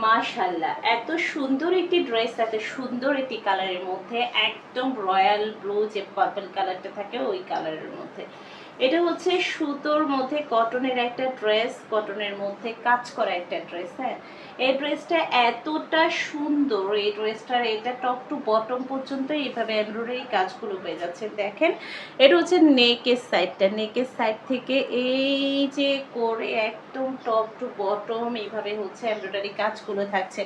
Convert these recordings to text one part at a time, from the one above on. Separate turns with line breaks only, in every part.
মাশাআল্লাহ, এত সুন্দর একটি ড্রেস, এত সুন্দর একটি কালারের মধ্যে, একদম রয়্যাল ব্লু যে পার্পল কালারটা থাকে ওই কালারের মধ্যে। এটা হচ্ছে সুতোর মধ্যে কটনের একটা ড্রেস, কটনের মধ্যে কাজ করা একটা ড্রেস। হ্যাঁ, এই ড্রেসটা এতটা সুন্দর, এই ড্রেসটার এটা টপ টু বটম পর্যন্ত এইভাবে এমব্রয়ডারি কাজগুলো পেয়ে যাচ্ছে। দেখেন, এটা হচ্ছে নেকের সাইডটা, নেকের সাইড থেকে এই যে করে একদম টপ টু বটম এইভাবে হচ্ছে এমব্রয়ডারি কাজগুলো থাকছে।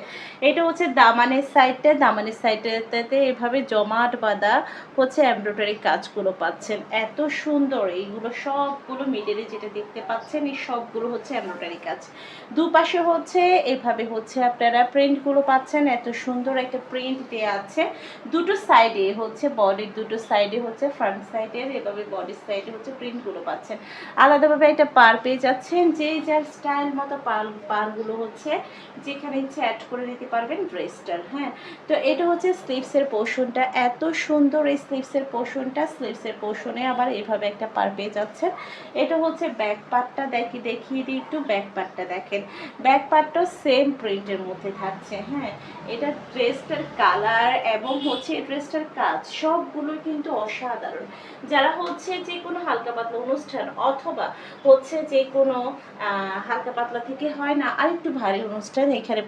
এটা হচ্ছে দামানের সাইডটা, দামানের সাইডটাতে এভাবে জমাট বাঁধা হচ্ছে এমব্রয়ডারি কাজগুলো পাচ্ছেন। এত সুন্দর, এইগুলো সবগুলো মিডলে যেটা দেখতে পাচ্ছেন এই সবগুলো হচ্ছে এমব্রয়ডারি কাজ। দুপাশে হচ্ছে এভাবে হচ্ছে আপনারা প্রিন্টগুলো পাচ্ছেন, এত সুন্দর একটা প্রিন্ট দেওয়া আছে। দুটো সাইডে হচ্ছে বডির দুটো সাইডে হচ্ছে ফ্রন্ট সাইডের এভাবে বডির সাইডে হচ্ছে প্রিন্টগুলো পাচ্ছেন। আলাদাভাবে একটা পার পেয়ে যাচ্ছেন, যে যার স্টাইল মতো পারগুলো হচ্ছে যেখানে ইচ্ছে অ্যাড করে নিতে পারবেন ড্রেসটার। হ্যাঁ, তো এটা হচ্ছে স্লিভসের পোর্শনটা, এত সুন্দর এই স্লিভসের পোর্শনটা। স্লিভসের পোর্শনে আবার এইভাবে একটা পার পেয়ে যাচ্ছেন। এটা হচ্ছে ব্যাক পার্টটা, দেখিয়ে দিই একটু। ব্যাক পার্টটা দেখেন, ব্যাক পার্টটাও সেম প্রিন্টের মধ্যে থাকছে। হ্যাঁ, এটা ড্রেসটার কালার এবং হচ্ছে ড্রেসটার কাজ সবগুলো কিন্তু অসাধারণ। যারা হচ্ছে যে কোনো হালকা পাতলা অনুষ্ঠান অথবা হচ্ছে যে কোনো হালকা পাতলা থেকে হয় না আরেকটু ভারী অনুষ্ঠান, এখানে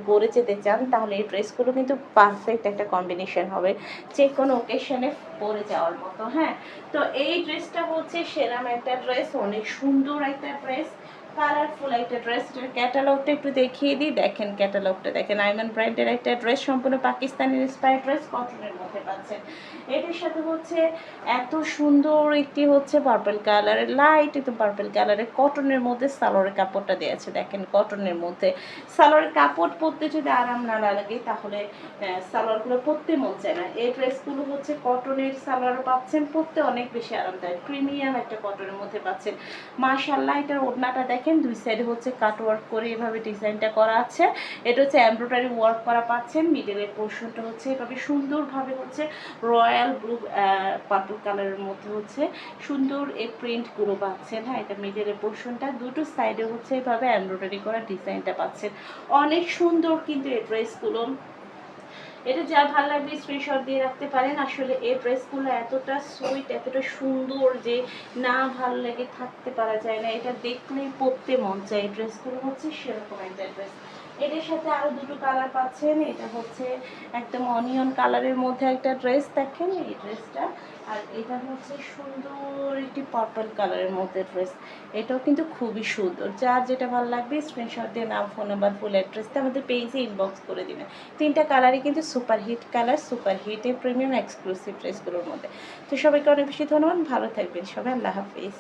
পরে যেতে চান তাহলে এই ড্রেসগুলো কিন্তু পারফেক্ট একটা কম্বিনেশন হবে যে কোনো ওকেশনে পরে যাওয়ার মতো। হ্যাঁ, তো এই ড্রেসটা হচ্ছে সেরাম একটা ড্রেস, অনেক সুন্দর একটা ড্রেস, কালারফুল একটা ড্রেস। এটার ক্যাটালগটা একটু দেখিয়ে দিই। দেখেন ক্যাটালগটা দেখেন, আইমান ব্র্যান্ডের একটা ড্রেস, সম্পূর্ণ পাকিস্তানি ইন্সপায়ার্ড ড্রেস, কটনের মধ্যে পাচ্ছেন। এটার সাথে হচ্ছে এত সুন্দর একটি হচ্ছে পার্পল কালারের, লাইট একটু পার্পল কালারের কটনের মধ্যে সালোয়ারের কাপড়টা দেওয়া আছে। দেখেন কটনের মধ্যে সালোয়ারের কাপড় পরতে যদি আরাম না লাগে তাহলে সালোয়ারগুলো পরতে মন চায় না। এই ড্রেসগুলো হচ্ছে কটনের সালোয়ার পাচ্ছেন, পরতে অনেক বেশি আরামদায়ক, প্রিমিয়াম একটা কটনের মধ্যে পাচ্ছেন। মাশাআল্লাহ, এটার ওড়নাটা দেখেন, দুই সাইডে হচ্ছে কাট ওয়ার্ক করে এভাবে ডিজাইনটা করা আছে। এটা হচ্ছে এমব্রয়ডারি ওয়ার্ক করা পাচ্ছেন। মিডলের পোর্শনটা হচ্ছে এভাবে সুন্দরভাবে হচ্ছে রয়্যাল ব্লু পার্পল কালারের মধ্যে হচ্ছে সুন্দর এই প্রিন্টগুলো পাচ্ছেন। হ্যাঁ, এটা মিডলের পোর্শনটা, দুটো সাইডে হচ্ছে এভাবে এমব্রয়ডারি করা ডিজাইনটা পাচ্ছেন। অনেক সুন্দর কিন্তু এই ড্রেসগুলো। এটা যা ভালো লাগবে স্ক্রিনশট দিয়ে রাখতে পারেন। আসলে এই ড্রেসগুলো এতটা সুইট, এতটা সুন্দর যে না ভালো লেগে থাকতে পারা যায় না, এটা দেখলেই পরতে মন চায়। এই ড্রেসগুলো হচ্ছে সেরকম একটা ড্রেস। এটার সাথে আরও দুটো কালার পাচ্ছেন। এটা হচ্ছে একদম অনিয়ন কালারের মধ্যে একটা ড্রেস, দেখেন এই ড্রেসটা। আর এটা হচ্ছে সুন্দর একটি পার্পল কালারের মধ্যে ড্রেস, এটাও কিন্তু খুবই সুন্দর। যার যেটা ভালো লাগবে স্ক্রিনশট দিয়ে নাম, ফোন নাম্বার, ফুল অ্যাড্রেসটা আমাদের পেজে ইনবক্স করে দিবেন। তিনটা কালারই কিন্তু সুপার হিট কালার, সুপার হিটে প্রিমিয়াম এক্সক্লুসিভ ড্রেসগুলোর মধ্যে। তো সবাইকে অনেক বেশি ধন্যবাদ, ভালো থাকবেন সবাই, আল্লাহ হাফিজ।